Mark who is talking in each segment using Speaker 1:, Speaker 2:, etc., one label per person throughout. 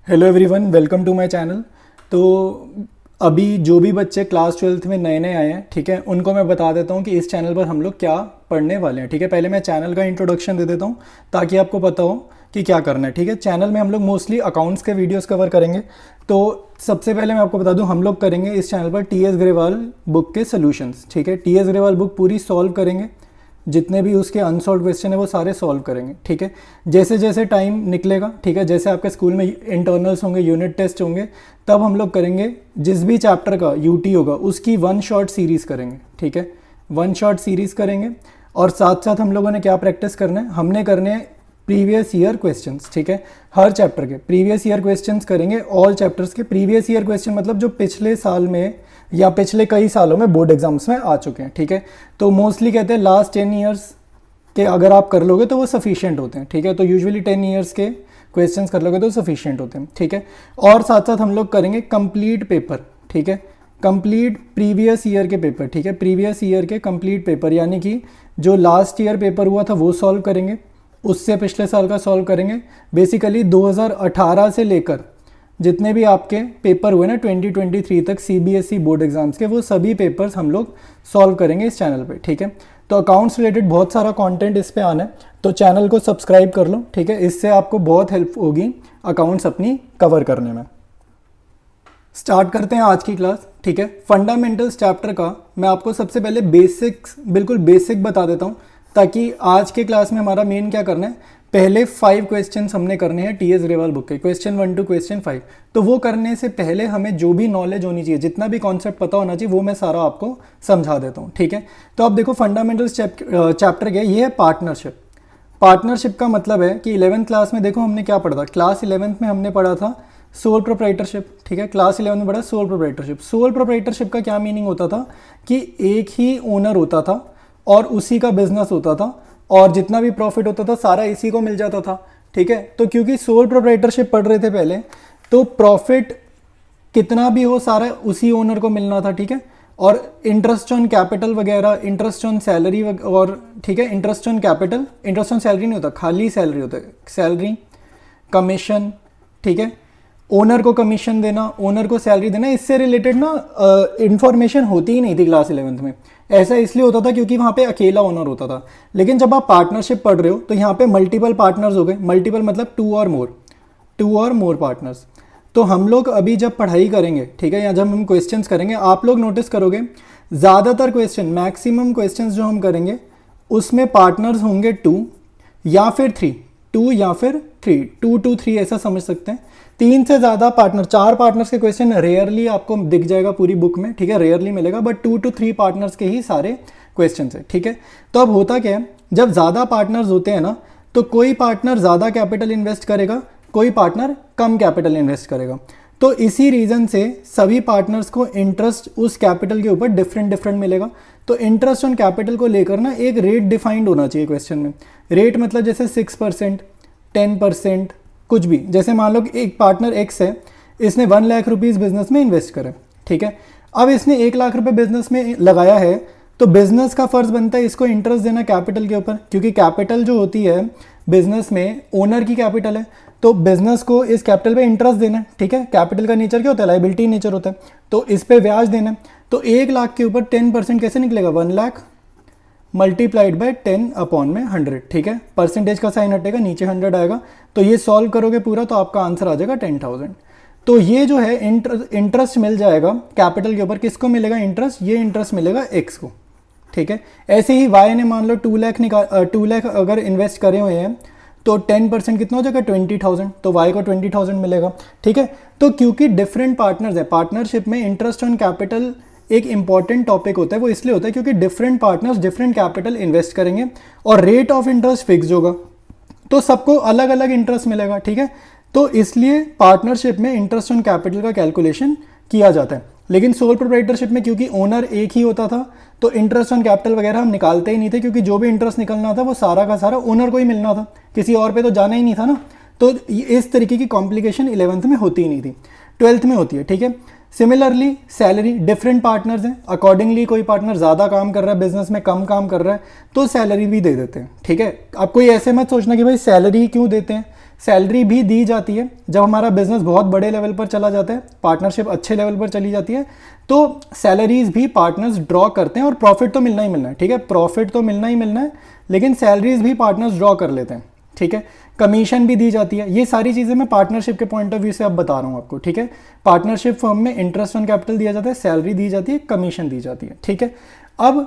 Speaker 1: Hello everyone, welcome to my channel. तो अभी जो भी बच्चे क्लास 12th में नए नए आए हैं, ठीक है, उनको मैं बता देता हूँ कि इस चैनल पर हम लोग क्या पढ़ने वाले हैं। ठीक है, पहले मैं चैनल का इंट्रोडक्शन दे देता हूँ ताकि आपको पता हो कि क्या करना है। ठीक है, चैनल में हम लोग मोस्टली अकाउंट्स के वीडियोस कवर करेंगे। तो सबसे पहले मैं आपको बता दूं, हम लोग करेंगे इस चैनल पर टी एस ग्रेवाल बुक के सोल्यूशंस। ठीक है, टी एस ग्रेवाल बुक पूरी सॉल्व करेंगे, जितने भी उसके अनसॉल्व क्वेश्चन है वो सारे सॉल्व करेंगे। ठीक है, जैसे जैसे टाइम निकलेगा, ठीक है, जैसे आपके स्कूल में इंटरनल्स होंगे, यूनिट टेस्ट होंगे, तब हम लोग करेंगे जिस भी चैप्टर का यूटी होगा उसकी वन शॉट सीरीज़ करेंगे। ठीक है, वन शॉट सीरीज़ करेंगे। और साथ साथ हम लोगों ने क्या प्रैक्टिस करना है, हमने करने हैं प्रीवियस ईयर क्वेश्चंस। ठीक है, हर चैप्टर के प्रीवियस ईयर क्वेश्चंस करेंगे, ऑल चैप्टर्स के प्रीवियस ईयर क्वेश्चन, मतलब जो पिछले साल में या पिछले कई सालों में बोर्ड एग्जाम्स में आ चुके हैं। ठीक है, तो मोस्टली कहते हैं लास्ट 10 ईयर्स के अगर आप कर लोगे तो वो सफिशिएंट होते हैं। ठीक है, तो यूजुअली 10 ईयर्स के क्वेश्चंस कर लोगे तो सफिशिएंट होते हैं। ठीक है, और साथ साथ हम लोग करेंगे कंप्लीट पेपर। ठीक है, कंप्लीट प्रीवियस ईयर के पेपर। ठीक है, प्रीवियस ईयर के कंप्लीट पेपर, यानी कि जो लास्ट ईयर पेपर हुआ था वो सॉल्व करेंगे, उससे पिछले साल का सॉल्व करेंगे। बेसिकली 2018 से लेकर जितने भी आपके पेपर हुए ना 2023 तक सीबीएसई बोर्ड एग्जाम्स के, वो सभी पेपर्स हम लोग सॉल्व करेंगे इस चैनल पे। ठीक है, तो अकाउंट्स रिलेटेड बहुत सारा कंटेंट इस पे आना है, तो चैनल को सब्सक्राइब कर लो। ठीक है, इससे आपको बहुत हेल्प होगी अकाउंट्स अपनी कवर करने में। स्टार्ट करते हैं आज की क्लास। ठीक है, फंडामेंटल्स चैप्टर का मैं आपको सबसे पहले बेसिक्स, बिल्कुल बेसिक बता देता हूँ, ताकि आज के क्लास में हमारा मेन क्या करना है, पहले 5 क्वेश्चंस हमने करने हैं टी एस ग्रेवाल बुक के, क्वेश्चन 1 to क्वेश्चन 5। तो वो करने से पहले हमें जो भी नॉलेज होनी चाहिए, जितना भी कॉन्सेप्ट पता होना चाहिए, वो मैं सारा आपको समझा देता हूँ। ठीक है, तो आप देखो फंडामेंटल्स चैप्टर के ये है पार्टनरशिप। पार्टनरशिप का मतलब है कि 11th क्लास में देखो हमने क्या पढ़ा था, क्लास 11th में हमने पढ़ा था सोल प्रोप्राइटरशिप। ठीक है, क्लास 11 में पढ़ा सोल प्रोप्राइटरशिप। सोल प्रोप्राइटरशिप का क्या मीनिंग होता था कि एक ही ओनर होता था और उसी का बिजनेस होता था, और जितना भी प्रॉफिट होता था सारा इसी को मिल जाता था। ठीक है, तो क्योंकि सोल प्रोप्राइटरशिप पढ़ रहे थे पहले, तो प्रॉफिट कितना भी हो सारा उसी ओनर को मिलना था। ठीक है, और इंटरेस्ट ऑन कैपिटल वगैरह, इंटरेस्ट ऑन सैलरी और, ठीक है, interest on capital, interest on salary नहीं होता, खाली सैलरी होता है, सैलरी, कमीशन, ठीक है, ओनर को कमीशन देना, ओनर को सैलरी देना, इससे रिलेटेड ना इंफॉर्मेशन होती ही नहीं थी क्लास 11th में। ऐसा इसलिए होता था क्योंकि वहाँ पे अकेला ओनर होता था। लेकिन जब आप पार्टनरशिप पढ़ रहे हो तो यहाँ पे मल्टीपल पार्टनर्स हो गए। मल्टीपल मतलब 2 और मोर पार्टनर्स। तो हम लोग अभी जब पढ़ाई करेंगे, ठीक है, या जब हम क्वेश्चंस करेंगे, आप लोग नोटिस करोगे ज़्यादातर क्वेश्चन, मैक्सिमम क्वेश्चंस जो हम करेंगे उसमें पार्टनर्स होंगे 2 या फिर 3, 2 या फिर 3, 2 to 3 ऐसा समझ सकते हैं। 3 से ज़्यादा पार्टनर, 4 पार्टनर्स के क्वेश्चन रेयरली आपको दिख जाएगा पूरी बुक में। ठीक है, रेयरली मिलेगा, बट 2 to 3 पार्टनर्स के ही सारे क्वेश्चन है। ठीक है, तो अब होता क्या है, जब ज़्यादा पार्टनर्स होते हैं ना, तो कोई पार्टनर ज़्यादा कैपिटल इन्वेस्ट करेगा, कोई पार्टनर कम कैपिटल इन्वेस्ट करेगा। तो इसी रीज़न से सभी पार्टनर्स को इंटरेस्ट उस कैपिटल के ऊपर डिफरेंट मिलेगा। तो इंटरेस्ट ऑन कैपिटल को लेकर ना एक रेट डिफाइंड होना चाहिए क्वेश्चन में। रेट मतलब जैसे 6%, 10%, कुछ भी। जैसे मान लो कि एक पार्टनर एक्स है, इसने 1 लाख रुपीज़ बिजनेस में इन्वेस्ट करें। ठीक है, अब इसने 1 लाख रुपए बिजनेस में लगाया है, तो बिजनेस का फर्ज बनता है इसको इंटरेस्ट देना कैपिटल के ऊपर, क्योंकि कैपिटल जो होती है बिजनेस में ओनर की कैपिटल है, तो बिजनेस को इस कैपिटल पे इंटरेस्ट देना है। ठीक है, कैपिटल का नेचर क्या होता है, लायबिलिटी नेचर होता है, तो इस पे ब्याज देना है। तो 1 लाख के ऊपर 10% कैसे निकलेगा, 1 लाख मल्टीप्लाइड बाय 10 अपॉन में 100। ठीक है, परसेंटेज का साइन हटेगा, नीचे 100 आएगा, तो ये सॉल्व करोगे पूरा तो आपका आंसर आ जाएगा 10,000। तो ये जो है इंटरेस्ट मिल जाएगा कैपिटल के ऊपर। किसको मिलेगा इंटरेस्ट, ये इंटरेस्ट मिलेगा एक्स को। ठीक है, ऐसे ही वाई ने मान लो 2 लाख अगर इन्वेस्ट करे हुए हैं, तो 10% कितना हो जाएगा 20,000, तो वाई को 20,000 मिलेगा। ठीक है, तो क्योंकि डिफरेंट पार्टनर्स है, पार्टनरशिप में इंटरेस्ट ऑन कैपिटल एक इंपॉर्टेंट टॉपिक होता है। वो इसलिए होता है क्योंकि different partners different capital invest करेंगे और रेट ऑफ इंटरेस्ट फिक्स होगा, तो सबको अलग अलग इंटरेस्ट मिलेगा। ठीक है, तो इसलिए पार्टनरशिप में इंटरेस्ट ऑन कैपिटल का कैलकुलेशन किया जाता है। लेकिन सोल प्रोप्राइटरशिप में क्योंकि ओनर एक ही होता था, तो इंटरेस्ट ऑन कैपिटल वगैरह हम निकालते ही नहीं थे, क्योंकि जो भी इंटरेस्ट निकलना था वो सारा का सारा ओनर को ही मिलना था, किसी और पे तो जाना ही नहीं था ना। तो इस तरीके की कॉम्प्लिकेशन 11th में होती ही नहीं थी, 12th में होती है। ठीक है, सिमिलरली सैलरी, डिफरेंट पार्टनर्स हैं, अकॉर्डिंगली कोई पार्टनर ज़्यादा काम कर रहा है बिजनेस में, कम काम कर रहा है, तो सैलरी भी दे देते हैं। ठीक है, आप कोई ऐसे मत सोचना कि भाई सैलरी क्यों देते हैं, सैलरी भी दी जाती है जब हमारा बिजनेस बहुत बड़े लेवल पर चला जाता है, पार्टनरशिप अच्छे लेवल पर चली जाती है, तो सैलरीज भी पार्टनर्स ड्रॉ करते हैं और प्रॉफिट तो मिलना ही मिलना है, ठीक है, प्रॉफिट तो मिलना ही मिलना है, लेकिन सैलरीज भी पार्टनर्स ड्रॉ कर लेते हैं, ठीक है, कमीशन भी दी जाती है। ये सारी चीज़ें मैं पार्टनरशिप के पॉइंट ऑफ व्यू से अब बता रहा हूँ आपको, ठीक है। पार्टनरशिप फर्म में इंटरेस्ट ऑन कैपिटल दिया जाता है, सैलरी दी जाती है, कमीशन दी जाती है, ठीक है। अब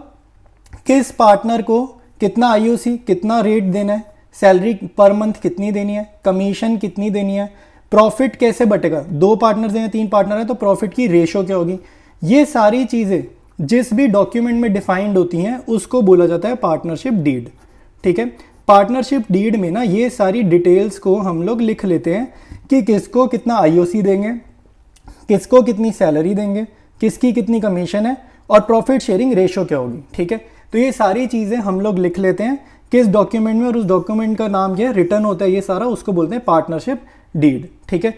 Speaker 1: किस पार्टनर को कितना आईओसी, कितना रेट देना है, सैलरी पर मंथ कितनी देनी है, कमीशन कितनी देनी है, प्रॉफिट कैसे बटेगा, 2 पार्टनर्स हैं, 3 पार्टनर हैं तो प्रॉफिट की रेशो क्या होगी, ये सारी चीज़ें जिस भी डॉक्यूमेंट में डिफाइंड होती हैं उसको बोला जाता है पार्टनरशिप डीड, ठीक है। पार्टनरशिप डीड में ना ये सारी डिटेल्स को हम लोग लिख लेते हैं कि किसको कितना आईओसी देंगे, किसको कितनी सैलरी देंगे, किसकी कितनी कमीशन है और प्रॉफिट शेयरिंग रेशो क्या होगी, ठीक है। तो ये सारी चीज़ें हम लोग लिख लेते हैं किस डॉक्यूमेंट में, और उस डॉक्यूमेंट का नाम क्या है, रिटर्न होता है ये सारा, उसको बोलते हैं पार्टनरशिप डीड, ठीक है।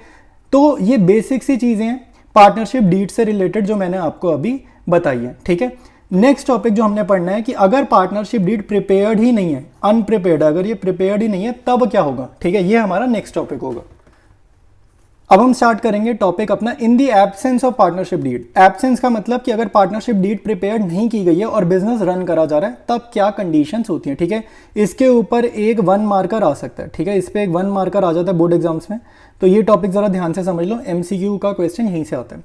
Speaker 1: तो ये बेसिक सी चीज़ें हैं पार्टनरशिप डीड से रिलेटेड जो मैंने आपको अभी बताई है, ठीक है। नेक्स्ट टॉपिक जो हमने पढ़ना है कि अगर पार्टनरशिप डीड प्रिपेयर्ड ही नहीं है, अनप्रिपेयर्ड, अगर ये प्रिपेयर्ड ही नहीं है तब क्या होगा, ठीक है, ये हमारा नेक्स्ट टॉपिक होगा। अब हम स्टार्ट करेंगे टॉपिक अपना in the absence of partnership deed. Absence का मतलब कि अगर पार्टनरशिप डीड प्रिपेयर नहीं की गई है और बिजनेस रन करा जा रहा है तब क्या कंडीशंस होती हैं, ठीक है। इसके ऊपर एक 1 मार्कर आ सकता है, ठीक है, इस पे एक 1 मार्कर आ जाता है बोर्ड एग्जाम्स में, तो ये टॉपिक जरा ध्यान से समझ लो, एमसीक्यू का क्वेश्चन यहीं से आता है।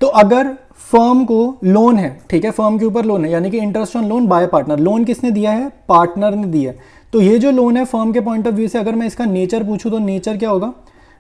Speaker 1: तो अगर फर्म को लोन है, ठीक है, फर्म के ऊपर लोन है, यानी कि interest on loan by partner, loan किसने दिया है, पार्टनर ने दिया है, तो ये जो लोन है फर्म के पॉइंट ऑफ व्यू से अगर मैं इसका नेचर पूछूं तो नेचर क्या होगा,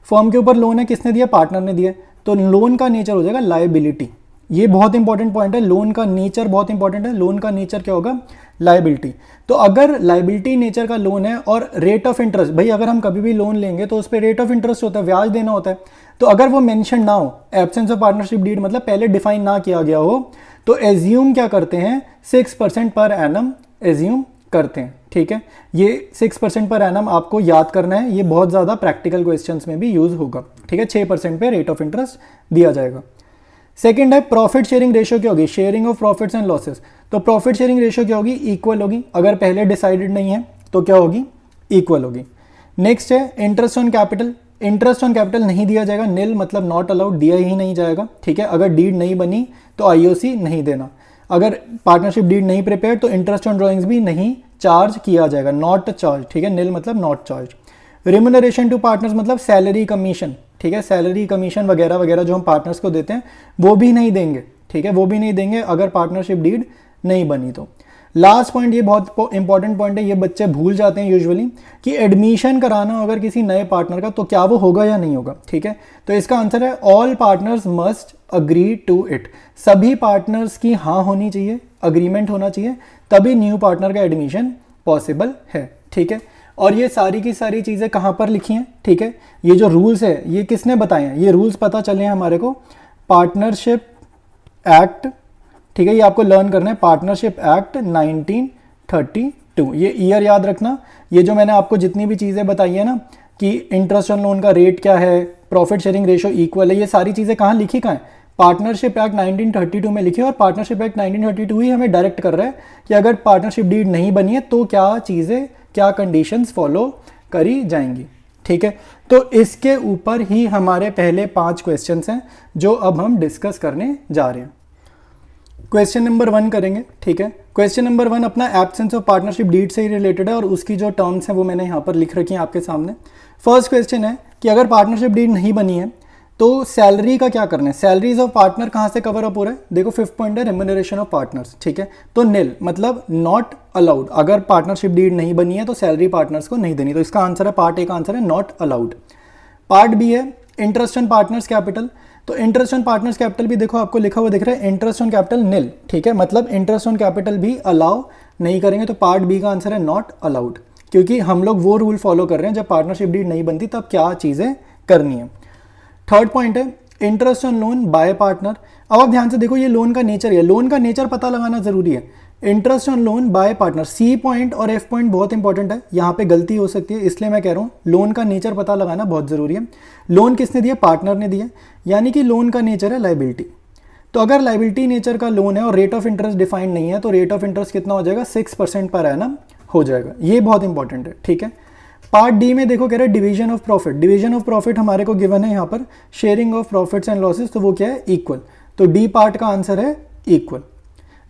Speaker 1: फर्म के ऊपर लोन है, किसने दिया, पार्टनर ने दिया, तो लोन का नेचर हो जाएगा लायबिलिटी। ये बहुत इंपॉर्टेंट पॉइंट है, लोन का नेचर बहुत इंपॉर्टेंट है, लोन का नेचर क्या होगा, लायबिलिटी। तो अगर लायबिलिटी नेचर का लोन है और रेट ऑफ इंटरेस्ट, भाई अगर हम कभी भी लोन लेंगे तो उस पर रेट ऑफ इंटरेस्ट होता है, ब्याज देना होता है, तो अगर वो मेंशन ना हो, एब्सेंस ऑफ पार्टनरशिप डीड मतलब पहले डिफाइन ना किया गया हो, तो एज्यूम क्या करते हैं, 6% पर एनम एज्यूम करते हैं, ठीक है। ये 6% पर एनम आपको याद करना है, ये बहुत ज़्यादा प्रैक्टिकल क्वेश्चंस में भी यूज होगा, ठीक है। 6% पे रेट ऑफ इंटरेस्ट दिया जाएगा। सेकंड है प्रॉफिट शेयरिंग रेशियो क्या होगी, sharing of profits and losses. तो प्रॉफिट शेयरिंग रेशियो क्या होगी, इक्वल होगी, अगर पहले डिसाइडेड नहीं है तो क्या होगी, इक्वल होगी। नेक्स्ट है interest on capital. Interest on capital नहीं दिया जाएगा, निल मतलब नॉट अलाउड, दिया ही नहीं जाएगा, ठीक है। अगर डीड नहीं बनी तो आईओसी नहीं देना। अगर पार्टनरशिप डीड नहीं प्रिपेयर तो इंटरेस्ट ऑन ड्रॉइंग्स भी नहीं चार्ज किया जाएगा, नॉट चार्ज, ठीक है, निल मतलब not charge. Remuneration to partners मतलब सैलरी कमीशन, ठीक है, सैलरी कमीशन वगैरह वगैरह जो हम पार्टनर्स को देते हैं वो भी नहीं देंगे, ठीक है, वो भी नहीं देंगे अगर पार्टनरशिप डीड नहीं बनी तो। लास्ट पॉइंट, ये बहुत इंपॉर्टेंट पॉइंट है, ये बच्चे भूल जाते हैं यूजुअली कि एडमिशन कराना अगर किसी नए पार्टनर का तो क्या वो होगा या नहीं होगा, ठीक है। तो इसका आंसर है all partners must agree to it. सभी पार्टनर्स की हाँ होनी चाहिए, अग्रीमेंट होना चाहिए, तभी न्यू पार्टनर का एडमिशन पॉसिबल है, ठीक है। और ये सारी की सारी चीज़ें कहाँ पर लिखी हैं, ठीक है, ये जो रूल्स है ये किसने बताए हैं, ये रूल्स पता चले हैं हमारे को पार्टनरशिप एक्ट, ठीक है, ये आपको लर्न करना है, पार्टनरशिप एक्ट 1932। ये ईयर याद रखना। ये जो मैंने आपको जितनी भी चीज़ें बताई है ना कि इंटरेस्ट ऑन लोन का रेट क्या है, प्रॉफिट शेयरिंग रेशियो इक्वल है, ये सारी चीज़ें कहाँ लिखी, कहाँ है, पार्टनरशिप एक्ट 1932 में लिखी है। और पार्टनरशिप एक्ट 1932 ही हमें डायरेक्ट कर रहा है कि अगर पार्टनरशिप डीड नहीं बनी है तो क्या चीज़ें, क्या कंडीशंस फॉलो करी जाएंगी, ठीक है। तो इसके ऊपर ही हमारे पहले 5 क्वेश्चंस हैं जो अब हम डिस्कस करने जा रहे हैं। क्वेश्चन नंबर 1 करेंगे, ठीक है। क्वेश्चन नंबर 1 अपना एब्सेंस ऑफ पार्टनरशिप डीड से ही रिलेटेड है और उसकी जो टर्म्स हैं वो मैंने यहाँ पर लिख रखी हैं आपके सामने। फर्स्ट क्वेश्चन है कि अगर पार्टनरशिप डीड नहीं बनी है तो सैलरी का क्या करना है, सैलरीज ऑफ पार्टनर कहाँ से कवर अप हो रहा है, देखो 5th पॉइंट है रेम्यूनरेशन ऑफ पार्टनर्स, ठीक है। तो निल मतलब नॉट अलाउड, अगर पार्टनरशिप डीड नहीं बनी है तो सैलरी पार्टनर्स को नहीं देनी, तो इसका आंसर है पार्ट ए का आंसर है नॉट अलाउड। पार्ट बी है इंटरेस्ट ऑन पार्टनर्स कैपिटल। तो इंटरेस्ट ऑन पार्टनर्स कैपिटल भी देखो आपको लिखा हुआ दिख रहा है, इंटरेस्ट ऑन कैपिटल निल, ठीक है, मतलब इंटरेस्ट ऑन कैपिटल भी अलाउ नहीं करेंगे, तो पार्ट बी का आंसर है नॉट अलाउड, क्योंकि हम लोग वो रूल फॉलो कर रहे हैं जब पार्टनरशिप डीड नहीं बनती तब क्या चीज़ें करनी है। थर्ड पॉइंट है interest on loan by partner. अब आप ध्यान से देखो ये लोन का नेचर है, लोन का नेचर पता लगाना जरूरी है। Interest on loan by partner, C point और एफ पॉइंट बहुत इंपॉर्टेंट है, यहाँ पे गलती हो सकती है इसलिए मैं कह रहा हूँ लोन का नेचर पता लगाना बहुत जरूरी है। लोन किसने दिया, पार्टनर ने दिया, यानी कि लोन का नेचर है लायबिलिटी। तो अगर लायबिलिटी नेचर का लोन है और रेट ऑफ इंटरेस्ट डिफाइंड नहीं है तो रेट ऑफ इंटरेस्ट कितना हो जाएगा, 6% पर एनम हो जाएगा, ये बहुत इंपॉर्टेंट है, ठीक है। पार्ट डी में देखो कह रहा है division of profit. Division of profit हमारे को गिवन है यहाँ पर sharing of profits and losses, तो वो क्या है इक्वल। तो डी पार्ट का आंसर है इक्वल।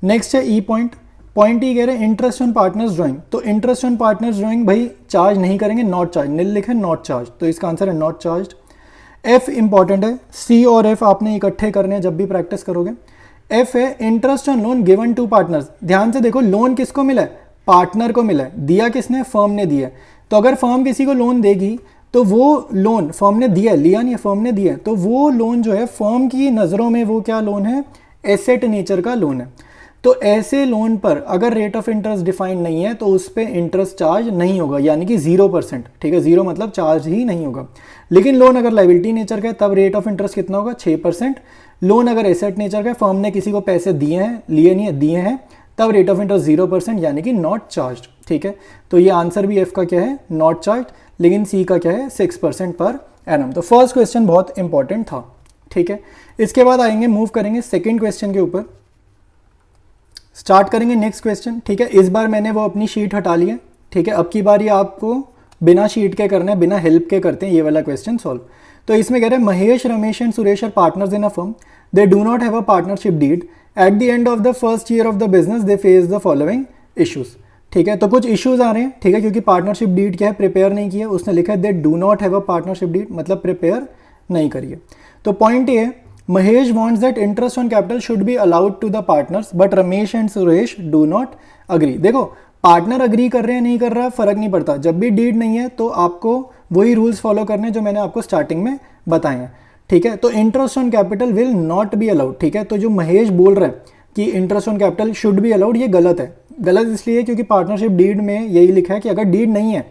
Speaker 1: नेक्स्ट है ई पॉइंट। पॉइंट ई कह रहे हैं इंटरेस्ट ऑन पार्टनर्स ड्राइंग। तो इंटरेस्ट ऑन पार्टनर्स ड्राइंग भाई चार्ज नहीं करेंगे, नॉट चार्ज, नील लिखा है नॉट चार्ज, तो इसका आंसर है नॉट चार्ज। एफ इंपॉर्टेंट है, सी और एफ आपने इकट्ठे करने हैं जब भी प्रैक्टिस करोगे। एफ है interest on loan given to partners. ध्यान से देखो लोन किसको मिला है, पार्टनर को मिला है, दिया किसने, फर्म ने दिया है। तो अगर फर्म किसी को लोन देगी तो वो लोन फर्म ने दिया, लिया नहीं है, फर्म ने दिया है, तो वो लोन जो है फर्म की नज़रों में वो क्या लोन है, एसेट नेचर का लोन है। तो ऐसे लोन पर अगर रेट ऑफ इंटरेस्ट डिफाइंड नहीं है तो उस पर इंटरेस्ट चार्ज नहीं होगा, यानी कि 0%। ठीक है, 0 मतलब चार्ज ही नहीं होगा। लेकिन लोन अगर लाइबिलिटी नेचर का है तब रेट ऑफ इंटरेस्ट कितना होगा, 6%। लोन अगर एसेट नेचर का है, फर्म ने किसी को पैसे दिए हैं, लिए नहीं है, दिए हैं, तब रेट ऑफ इंटरेस्ट 0% यानी कि नॉट चार्ज। ठीक है, तो ये आंसर भी एफ का क्या है, नॉट चार्ज, लेकिन सी का क्या है 6% पर एनम। तो फर्स्ट क्वेश्चन बहुत इंपॉर्टेंट था। ठीक है, इसके बाद आएंगे, मूव करेंगे सेकेंड क्वेश्चन के ऊपर, स्टार्ट करेंगे नेक्स्ट क्वेश्चन। ठीक है, इस बार मैंने वो अपनी शीट हटा ली है। ठीक है, अब की बार ये आपको बिना शीट के करना है, बिना हेल्प के करते हैं ये वाला क्वेश्चन सॉल्व। तो इसमें कह रहे हैं Mahesh, Ramesh and Suresh are partners in a firm, they do not have a partnership deed, at the end of the first year of the business they face the following issues. ठीक है, तो कुछ इश्यूज आ रहे हैं। ठीक है, क्योंकि पार्टनरशिप डीड क्या है, प्रिपेयर नहीं किया, उसने लिखा है they do not have a partnership deed, मतलब प्रिपेयर नहीं करिए। तो पॉइंट ये है, Mahesh wants that interest on capital should be allowed to the partners, but Ramesh and Suresh do not agree। देखो पार्टनर अग्री कर रहे हैं नहीं कर रहा फर्क नहीं पड़ता, जब भी डीड नहीं है तो आपको वही रूल्स फॉलो करने जो मैंने आपको स्टार्टिंग में बताए हैं। ठीक है, तो interest on capital will not be allowed. ठीक है, तो जो महेश बोल रहे हैं कि interest on capital should be allowed, ये गलत है। गलत इसलिए क्योंकि पार्टनरशिप डीड में यही लिखा है कि अगर डीड नहीं है,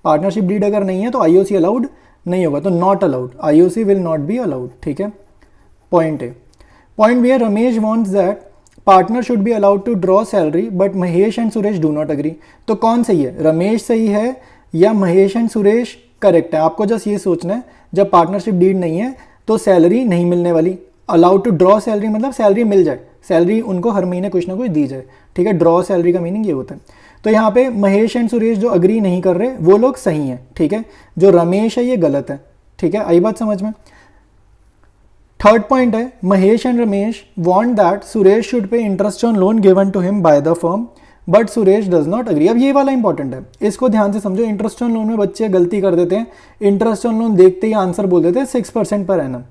Speaker 1: पार्टनरशिप डीड अगर नहीं है तो आईओसी अलाउड नहीं होगा, तो not allowed, IOC will not be allowed. ठीक है, पॉइंट है। पॉइंट बी है, Ramesh wants that partner should be allowed to draw salary but Mahesh and Suresh do not agree. तो कौन सही है, रमेश सही है या महेश एंड सुरेश करेक्ट है? आपको जस्ट ये सोचना है, जब पार्टनरशिप डीड नहीं है तो सैलरी नहीं मिलने वाली। अलाउड टू ड्रॉ सैलरी मतलब सैलरी मिल जाए, सैलरी उनको हर महीने कुछ ना कुछ दी जाए। ठीक है, ड्रॉ सैलरी का मीनिंग ये होता है। तो यहाँ पे महेश एंड सुरेश जो अग्री नहीं कर रहे वो लोग सही हैं। ठीक है, जो रमेश है ये गलत है। ठीक है, आई बात समझ में। थर्ड पॉइंट है, Mahesh and Ramesh want that Suresh should pay interest on loan given to him by the firm but Suresh does not agree. अब ये वाला इंपॉर्टेंट है, इसको ध्यान से समझो। इंटरेस्ट ऑन लोन में बच्चे गलती कर देते हैं, इंटरेस्ट ऑन लोन देखते ही आंसर बोल देते हैं 6% पर एनम।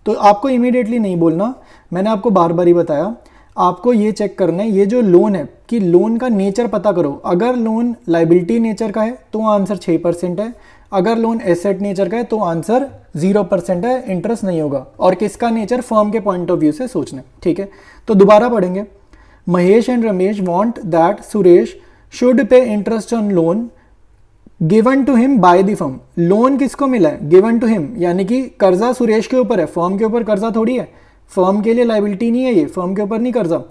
Speaker 1: तो आपको इमीडिएटली नहीं बोलना, मैंने आपको बार बार ही बताया, आपको ये चेक करना है ये जो लोन है कि लोन का नेचर पता करो। अगर लोन लाइबिलिटी नेचर का है तो आंसर 6% है, अगर लोन एसेट नेचर का है तो आंसर 0% है, इंटरेस्ट नहीं होगा। और किसका नेचर, फर्म के पॉइंट ऑफ व्यू से सोचना। ठीक है, तो दोबारा पढ़ेंगे। Mahesh and Ramesh want that Suresh should pay interest on loan given to him by the firm. Loan किसको मिला है, गिवन टू हिम, यानी कि कर्जा सुरेश के ऊपर है, फर्म के ऊपर कर्जा थोड़ी है, फर्म के लिए लाइबिलिटी नहीं है, ये फर्म के ऊपर नहीं कर्जा।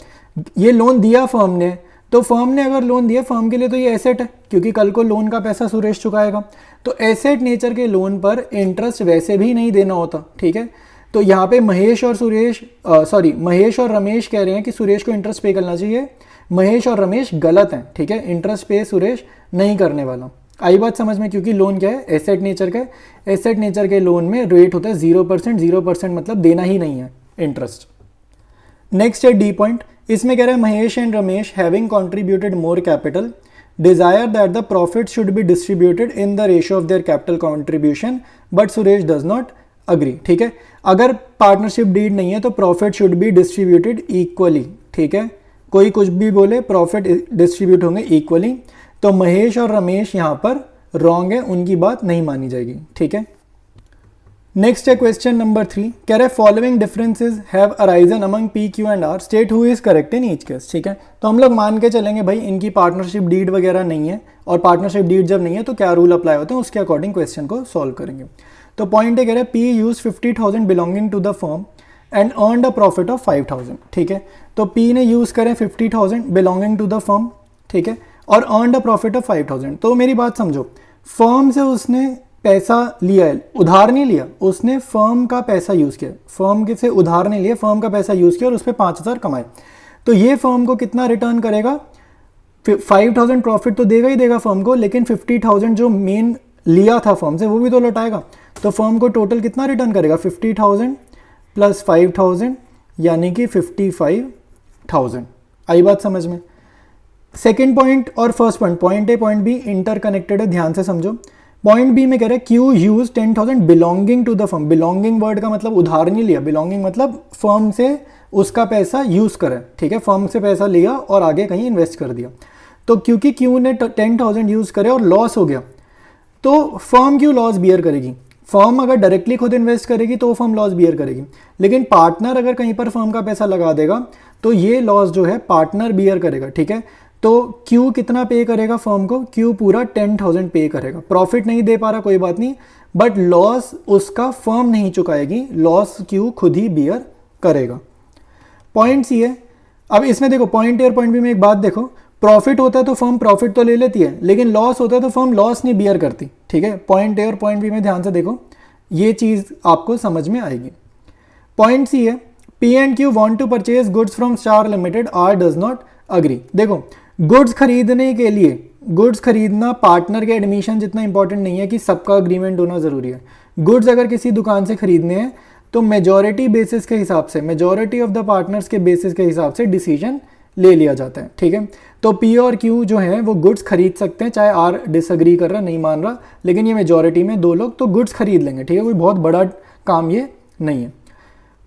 Speaker 1: ये लोन दिया फर्म ने, तो फर्म ने अगर लोन दिया फर्म के लिए तो ये एसेट है, क्योंकि कल को लोन का पैसा सुरेश चुकाएगा। तो एसेट नेचर के लोन पर इंटरेस्ट वैसे भी नहीं देना होता। ठीक है, तो यहाँ पे महेश और रमेश कह रहे हैं कि सुरेश को इंटरेस्ट पे करना चाहिए, महेश और रमेश गलत हैं। ठीक है, इंटरेस्ट पे सुरेश नहीं करने वाला। आई बात समझ में, क्योंकि लोन क्या है, एसेट नेचर का है, एसेट नेचर के लोन में रेट होता है 0%, 0% मतलब देना ही नहीं है इंटरेस्ट। नेक्स्ट है डी पॉइंट, इसमें कह रहा है Mahesh and Ramesh having contributed more capital desire that the profit should be distributed in the ratio of their capital contribution but Suresh does not agree. ठीक है, अगर पार्टनरशिप डीड नहीं है तो profit should be distributed equally. ठीक है, कोई कुछ भी बोले, प्रॉफिट डिस्ट्रीब्यूट होंगे इक्वली। तो महेश और रमेश यहाँ पर रॉन्ग है, उनकी बात नहीं मानी जाएगी। ठीक है, नेक्स्ट है क्वेश्चन नंबर 3, कह रहे following differences have arisen among P Q and R, state who is correct in each case. ठीक है, तो हम लोग मान के चलेंगे भाई इनकी पार्टनरशिप डीड वगैरह नहीं है, और पार्टनरशिप डीड जब नहीं है तो क्या रूल अप्लाई होते हैं उसके अकॉर्डिंग क्वेश्चन को सॉल्व करेंगे। तो पॉइंट है, कह रहे P uses 50,000 belonging to the firm and earned a profit of 5,000। ठीक है, तो पी ने यूज करें 50,000 बिलोंगिंग टू द फर्म, ठीक है, और अर्नड अ प्रॉफिट ऑफ 5,000। तो मेरी बात समझो, फर्म से उसने पैसा लिया है, उधार नहीं लिया, उसने फर्म का पैसा यूज किया, फर्म के से उधार नहीं लिया, फर्म का पैसा यूज किया और उस पर 5,000 कमाए। तो ये फर्म को कितना रिटर्न करेगा, 5,000 प्रॉफिट तो देगा ही देगा फर्म को, लेकिन 50,000 जो मेन लिया था फर्म से वो भी तो लौटाएगा। तो फर्म को टोटल कितना रिटर्न करेगा, 50,000 प्लस 5,000 यानी कि 55,000। आई बात समझ में? सेकेंड पॉइंट और first point, point A point B interconnected है, ध्यान से समझो। पॉइंट बी में कह रहे हैं Q uses 10,000 belonging to the firm. Belonging word का मतलब उधार नहीं लिया, बिलोंगिंग मतलब फर्म से उसका पैसा यूज करे, ठीक है, फर्म से पैसा लिया और आगे कहीं इन्वेस्ट कर दिया। तो क्योंकि क्यू ने 10,000 यूज करे और लॉस हो गया, तो फर्म क्यों लॉस बियर करेगी? फर्म अगर डायरेक्टली खुद इन्वेस्ट करेगी तो फर्म लॉस बियर करेगी, लेकिन पार्टनर अगर कहीं पर फर्म का पैसा लगा देगा तो ये लॉस जो है पार्टनर बियर करेगा, ठीक है। तो क्यू कितना पे करेगा फर्म को? क्यू पूरा 10,000 पे करेगा। प्रॉफिट नहीं दे पा रहा कोई बात नहीं, बट लॉस उसका फर्म नहीं चुकाएगी, लॉस क्यू खुद ही बियर करेगा। पॉइंट सी है। अब इसमें देखो पॉइंट ए और पॉइंट बी में एक बात देखो, प्रॉफिट होता है तो फर्म प्रॉफिट तो ले लेती है, लेकिन लॉस होता है तो फर्म लॉस नहीं बियर करती, ठीक है। पॉइंट ए और पॉइंट बी में ध्यान से देखो, ये चीज आपको समझ में आएगी। पॉइंट सी है, P and Q want to purchase goods from star limited, R does not agree. देखो गुड्स खरीदने के लिए, गुड्स खरीदना पार्टनर के एडमिशन जितना इंपॉर्टेंट नहीं है कि सबका अग्रीमेंट होना जरूरी है। गुड्स अगर किसी दुकान से खरीदने हैं तो मेजॉरिटी बेसिस के हिसाब से, मेजॉरिटी ऑफ द पार्टनर्स के बेसिस के हिसाब से डिसीजन ले लिया जाता है, ठीक है। तो पी और क्यू जो है वो गुड्स खरीद सकते हैं, चाहे आर डिसएग्री कर रहा, नहीं मान रहा, लेकिन ये मेजॉरिटी में दो लोग तो गुड्स खरीद लेंगे, ठीक है, कोई बहुत बड़ा काम ये नहीं है।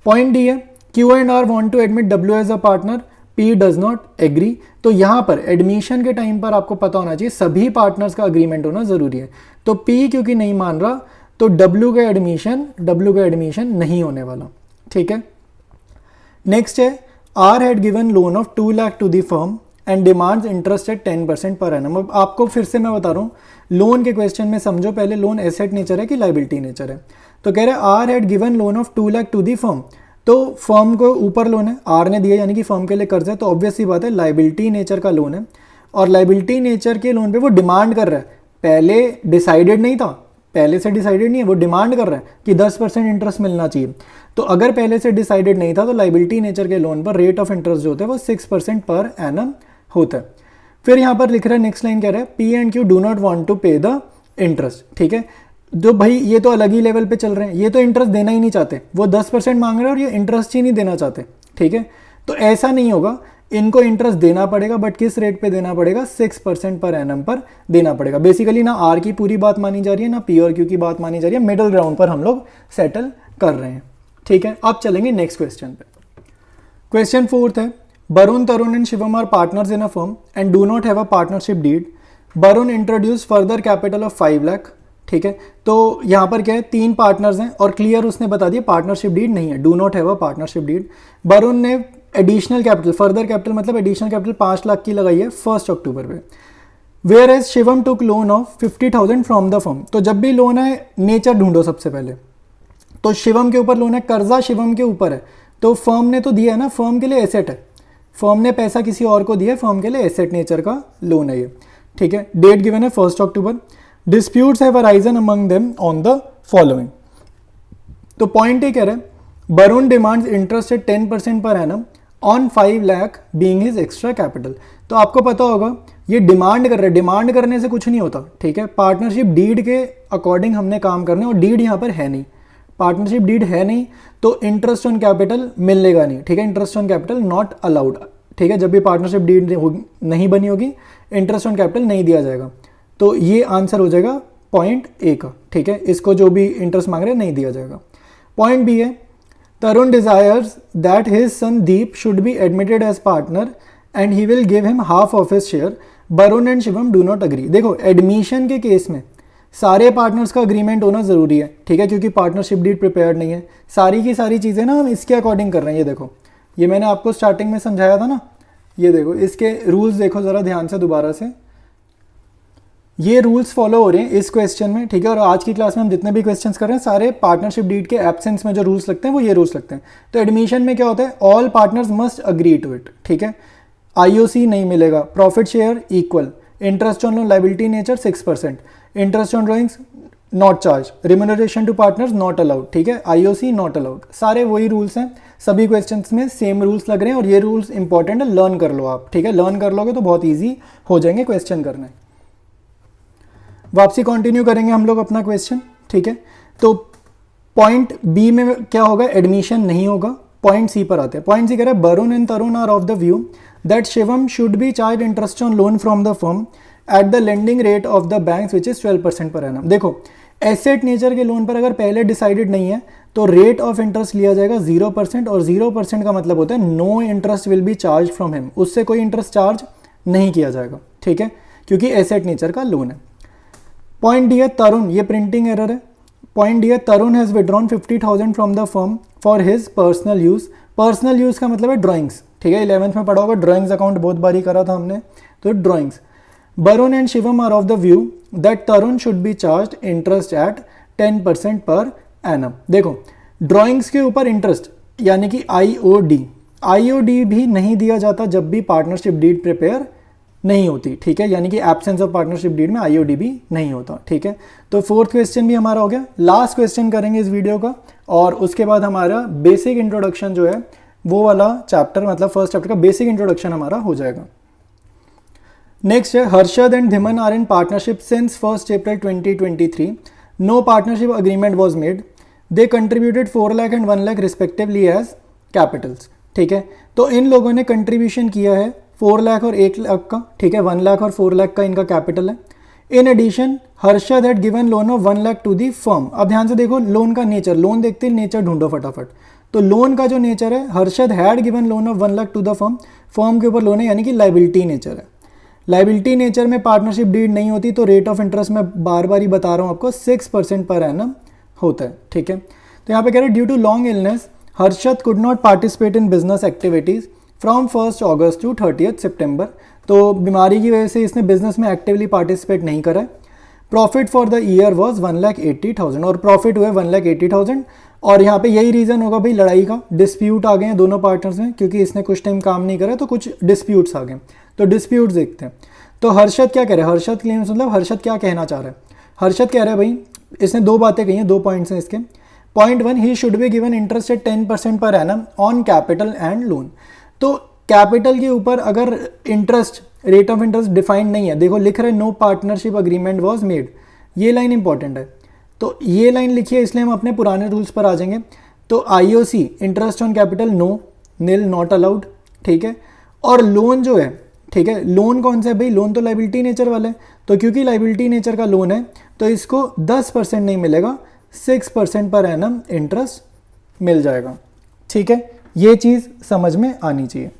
Speaker 1: पॉइंट डी है, Q and R want to admit W as a partner, P does not agree. तो यहाँ पर एडमिशन के टाइम पर आपको पता होना चाहिए सभी पार्टनर्स का अग्रीमेंट होना जरूरी है। तो पी क्योंकि नहीं मान रहा तो डब्ल्यू का एडमिशन नहीं होने वाला, ठीक है। नेक्स्ट है, R had given loan of 2 lakh to the firm and demands interest at 10% per annum. अब आपको फिर से मैं बता रहा हूँ, लोन के क्वेश्चन में समझो पहले लोन एसेट नेचर है कि लाइबिलिटी नेचर है। तो कह रहे हैं R had given loan of 2 lakh to the firm, तो फर्म को ऊपर लोन है, आर ने दिया यानी कि फर्म के लिए कर्ज है, तो ऑब्वियस सी बात है लाइबिलिटी नेचर का लोन है। और लाइबिलिटी नेचर के लोन पे वो डिमांड कर रहा है, पहले डिसाइडेड नहीं था, पहले से डिसाइडेड नहीं है, वो डिमांड कर रहा है कि 10% इंटरेस्ट मिलना चाहिए। तो अगर पहले से डिसाइडेड नहीं था तो लाइबिलिटी नेचर के लोन पर रेट ऑफ इंटरेस्ट जो होता है वो 6% पर एनम होता है। फिर यहाँ पर लिख रहा है, नेक्स्ट लाइन कह रहा है, P and Q do not want to pay the interest, ठीक है। जो भाई ये तो अलग ही लेवल पे चल रहे हैं, ये तो इंटरेस्ट देना ही नहीं चाहते, वो 10% मांग रहे हैं और ये इंटरेस्ट ही नहीं देना चाहते, ठीक है। तो ऐसा नहीं होगा, इनको इंटरेस्ट देना पड़ेगा, बट किस रेट पे देना पड़ेगा? 6% पर एनम पर देना पड़ेगा। बेसिकली ना आर की पूरी बात मानी जा रही है ना पी और क्यू की बात मानी जा रही है, मिडिल ग्राउंड पर हम लोग सेटल कर रहे हैं, ठीक है। अब चलेंगे नेक्स्ट क्वेश्चन पे। क्वेश्चन 4 है, Barun, Tarun and Shivam are partners in a firm and do not have a partnership deed. Barun introduced further capital of 5 lakh, ठीक है। तो यहाँ पर क्या है, 3 पार्टनर्स हैं और क्लियर उसने बता दिया पार्टनरशिप डीड नहीं है, do not have a partnership deed. Varun ने एडिशनल कैपिटल, फर्दर कैपिटल मतलब एडिशनल कैपिटल 5 लाख की लगाई है 1 अक्टूबर पे। Where as Shivam took loan of 50,000 from the firm. तो जब भी लोन है नेचर ढूंढो सबसे पहले, तो शिवम के ऊपर लोन है, कर्जा शिवम के ऊपर है, तो फर्म ने तो दिया है ना, फर्म के लिए एसेट है, फर्म ने पैसा किसी और को दिया है, फर्म के लिए एसेट नेचर का लोन है ये, ठीक है। डेट गिवन है 1 October. Disputes have arisen among them on the following. तो पॉइंट ये कह रहे हैं, Varun demands interest at 10% per annum on 5 lakh being his extra capital. तो आपको पता होगा ये डिमांड कर रहे हैं, डिमांड करने से कुछ नहीं होता, ठीक है। पार्टनरशिप डीड के अकॉर्डिंग हमने काम करने, और डीड यहाँ पर है नहीं, पार्टनरशिप डीड है नहीं, तो इंटरेस्ट ऑन कैपिटल मिलेगा नहीं, ठीक है। Interest on capital not allowed, ठीक है। जब भी पार्टनरशिप डीड नहीं बनी होगी इंटरेस्ट ऑन कैपिटल नहीं दिया जाएगा। तो ये आंसर हो जाएगा पॉइंट ए का, ठीक है। इसको जो भी इंटरेस्ट मांग रहे हैं नहीं दिया जाएगा। पॉइंट बी है, Tarun desires that his son Deep should be admitted as partner and he will give him half of his share, Varun and Shivam do not agree. देखो एडमिशन के केस में सारे पार्टनर्स का अग्रीमेंट होना जरूरी है, ठीक है, क्योंकि पार्टनरशिप डीड प्रिपेयर्ड नहीं है। सारी की सारी चीज़ें ना हम इसके अकॉर्डिंग कर रहे हैं। ये देखो, ये मैंने आपको स्टार्टिंग में समझाया था ना, ये देखो इसके रूल्स देखो ज़रा ध्यान से दोबारा से, ये रूल्स फॉलो हो रहे हैं इस क्वेश्चन में, ठीक है। और आज की क्लास में हम जितने भी क्वेश्चंस कर रहे हैं सारे पार्टनरशिप डीड के एब्सेंस में जो रूल्स लगते हैं वो ये रूल्स लगते हैं। तो एडमिशन में क्या होता है, all partners must agree to it, ठीक है। आईओसी नहीं मिलेगा, profit share equal, interest on loan liability nature 6%, interest on drawings not charge, remuneration to partners not allowed, ठीक है। आईओसी नॉट अलाउड, सारे वही रूल्स हैं, सभी क्वेश्चंस में सेम रूल्स लग रहे हैं। और ये रूल्स इंपॉर्टेंट है, लर्न कर लो आप, ठीक है। लर्न कर लोगे तो बहुत ईजी हो जाएंगे क्वेश्चन करने। वापसी कंटिन्यू करेंगे हम लोग अपना क्वेश्चन, ठीक है। तो पॉइंट बी में क्या होगा, एडमिशन नहीं होगा। पॉइंट सी पर आते हैं। पॉइंट सी कह रहा है Varun and Tarun are of the view that Shivam should be charge interest on loan from the firm at the lending rate of the bank which is 12% per annum. देखो एसेट नेचर के लोन पर अगर पहले डिसाइडेड नहीं है तो रेट ऑफ इंटरेस्ट लिया जाएगा 0%, और 0% का मतलब होता है no interest will be charge from him, उससे कोई इंटरेस्ट चार्ज नहीं किया जाएगा, ठीक है, क्योंकि एसेट नेचर का लोन है। पॉइंट डी है तरुण, ये प्रिंटिंग एरर है। पॉइंट डी है Tarun has withdrawn 50,000 from the firm for his personal use. Personal use का मतलब है ड्राइंग्स, ठीक है, 11th में पढ़ा होगा, ड्राइंग्स अकाउंट बहुत बारी करा था हमने, तो drawings. Varun and Shivam are of the view that Tarun should be charge interest at 10% per annum. देखो ड्राइंग्स के ऊपर इंटरेस्ट यानी कि आईओडी भी नहीं दिया जाता जब भी पार्टनरशिप डीड प्रिपेयर नहीं होती, ठीक है, यानी कि एब्सेंस ऑफ पार्टनरशिप डीड में आईओडी भी नहीं होता, ठीक है। तो फोर्थ क्वेश्चन भी हमारा हो गया। लास्ट क्वेश्चन करेंगे इस वीडियो का, और उसके बाद हमारा बेसिक इंट्रोडक्शन जो है वो वाला चैप्टर, मतलब फर्स्ट चैप्टर का बेसिक इंट्रोडक्शन हमारा हो जाएगा। नेक्स्ट है Harshad and Dhiman are in partnership since 1 April 2023। No partnership agreement was made. They contributed 4 lakh and 1 lakh respectively as capitals, ठीक है। तो इन लोगों ने कंट्रीब्यूशन किया है 4 लाख और 1 लाख का, ठीक है, 1 लाख और 4 लाख का इनका कैपिटल है। In addition Harshad had given loan of 1 lakh to the firm. अब ध्यान से देखो लोन का नेचर, लोन देखते ही नेचर ढूंढो फटाफट। तो लोन का जो नेचर है, Harshad had given loan of 1 lakh to the firm, firm के ऊपर लोन है यानी कि लाइबिलिटी नेचर है। लाइबिलिटी नेचर में पार्टनरशिप डीड नहीं होती तो रेट ऑफ इंटरेस्ट मैं बार बार ही बता रहा हूँ आपको 6% पर एनम होता है, ठीक है। तो यहाँ पे कह रहे हैं due to long illness Harshad could not participate in business activities from 1 August to 30 September। तो बीमारी की वजह से इसने बिजनेस में एक्टिवली पार्टिसिपेट नहीं करा है। Profit for the year was 1,80,000 और प्रॉफिट हुए 1,80,000। और यहाँ पे यही रीज़न होगा भाई लड़ाई का, डिस्प्यूट आ गए हैं दोनों पार्टनर्स में, क्योंकि इसने कुछ टाइम काम नहीं करा तो कुछ डिस्प्यूट्स आ गए। तो डिस्प्यूट्स देखते हैं। तो हर्षद क्या कह रहे हैं, हर्षद क्लेम्स मतलब हर्षद क्या कहना चाह रहा है। हर्षद कह रहा है भाई, इसने दो बातें कही हैं, 2 पॉइंट्स हैं इसके। Point 1, he should be given interest at 10% per annum on capital and loan. तो कैपिटल के ऊपर अगर interest, rate of interest defined नहीं है, देखो लिख रहे no partnership agreement was made, ये लाइन इंपॉर्टेंट है। तो ये लाइन लिखिए, इसलिए हम अपने पुराने रूल्स पर आ जाएंगे। तो IOC interest on capital no, nil, not allowed, ठीक है। और लोन जो है, ठीक है, लोन कौन सा है भाई, लोन तो लाइबिलिटी नेचर वाला है। तो क्योंकि लाइबिलिटी नेचर का लोन है तो इसको 10% नहीं मिलेगा, 6% पर एनम इंटरेस्ट मिल जाएगा, ठीक है। ये चीज़ समझ में आनी चाहिए।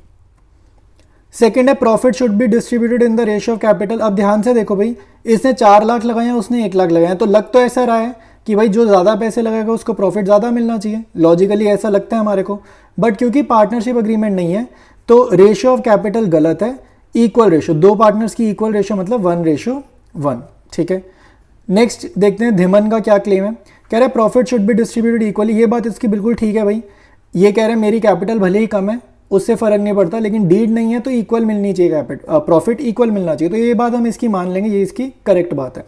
Speaker 1: सेकेंड है profit should be distributed in the ratio of capital. अब ध्यान से देखो भाई, इसने 4 लाख लगाए हैं, उसने 1 लाख लगाए हैं, तो लग तो ऐसा रहा है कि भाई जो ज़्यादा पैसे लगाएगा उसको प्रॉफिट ज़्यादा मिलना चाहिए, लॉजिकली ऐसा लगता है हमारे को। बट क्योंकि पार्टनरशिप अग्रीमेंट नहीं है तो रेशियो ऑफ कैपिटल गलत है, इक्वल रेशियो, 2 पार्टनर्स की इक्वल रेशियो मतलब 1:1, ठीक है। नेक्स्ट देखते हैं धिमन का क्या क्लेम है। कह रहे हैं profit should be distributed equally. ये बात इसकी बिल्कुल ठीक है भाई, ये कह रहे हैं मेरी कैपिटल भले ही कम है उससे फ़र्क नहीं पड़ता, लेकिन डीड नहीं है तो इक्वल मिलनी चाहिए, प्रॉफिट इक्वल मिलना चाहिए। तो ये बात हम इसकी मान लेंगे, ये इसकी करेक्ट बात है।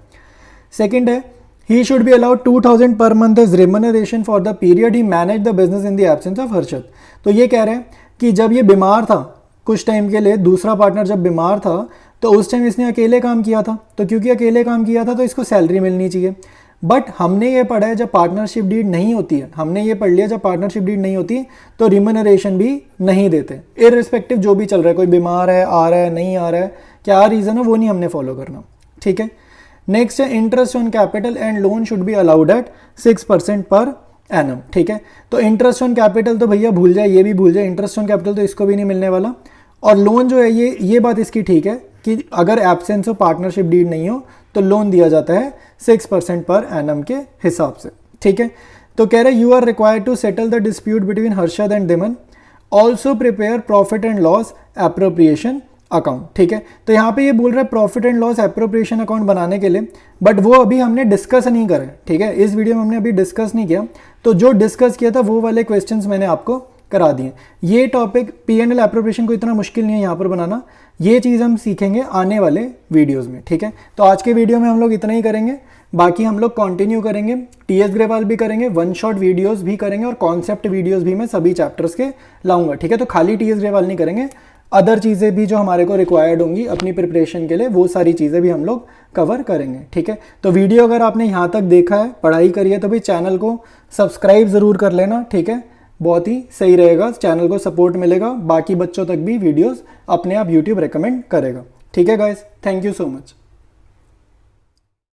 Speaker 1: सेकंड है ही should be allowed 2,000 per month as remuneration for the period he manage the business in the absence of Harshad. तो ये कह रहे हैं कि जब ये बीमार था कुछ टाइम के लिए, दूसरा पार्टनर जब बीमार था तो उस टाइम इसने अकेले काम किया था, तो क्योंकि अकेले काम किया था तो इसको सैलरी मिलनी चाहिए। बट हमने ये पढ़ा है जब पार्टनरशिप डीड नहीं होती है, हमने ये पढ़ लिया जब पार्टनरशिप डीड नहीं होती तो रिम्यूनरेशन भी नहीं देते, इररिस्पेक्टिव जो भी चल रहा है, कोई बीमार है, आ रहा है, नहीं आ रहा है, क्या रीज़न है वो नहीं हमने फॉलो करना, ठीक है। नेक्स्ट है interest on capital and loan should be allowed at 6% per annum, ठीक है। तो इंटरेस्ट ऑन कैपिटल तो भैया भूल जाए, ये भी भूल जाए, इंटरेस्ट ऑन कैपिटल तो इसको भी नहीं मिलने वाला। और लोन जो है ये बात इसकी ठीक है कि अगर एब्सेंस ऑफ पार्टनरशिप डीड नहीं हो तो लोन दिया जाता है 6% पर एनम के हिसाब से, ठीक है। तो कह रहे you are required to settle the dispute between Harshad and Dhiman, also prepare profit and loss appropriation account, ठीक है। तो यहाँ पे ये बोल रहा है profit and loss appropriation account बनाने के लिए, बट वो अभी हमने डिस्कस नहीं करा, ठीक है, इस वीडियो में हमने अभी डिस्कस नहीं किया। तो जो डिस्कस किया था वो वाले क्वेश्चंस मैंने आपको करा दिए। ये टॉपिक P&L एप्रोप्रिएशन को इतना मुश्किल नहीं है यहाँ पर बनाना, ये चीज़ हम सीखेंगे आने वाले वीडियोस में, ठीक है। तो आज के वीडियो में हम लोग इतना ही करेंगे, बाकी हम लोग कंटिन्यू करेंगे, TS ग्रेवाल भी करेंगे, 1 शॉट वीडियोस भी करेंगे और कॉन्सेप्ट वीडियोस भी मैं सभी चैप्टर्स के लाऊंगा, ठीक है। तो खाली TS ग्रेवाल नहीं करेंगे, अदर चीज़ें भी जो हमारे को रिक्वायर्ड होंगी अपनी प्रिपरेशन के लिए, वो सारी चीज़ें भी हम लोग कवर करेंगे। ठीक है, तो वीडियो अगर आपने यहाँ तक देखा है, पढ़ाई करी है, तो भाई चैनल को सब्सक्राइब ज़रूर कर लेना। ठीक है, बहुत ही सही रहेगा, चैनल को सपोर्ट मिलेगा, बाकी बच्चों तक भी वीडियोस अपने आप यूट्यूब रिकमेंड करेगा। ठीक है guys, thank you so much.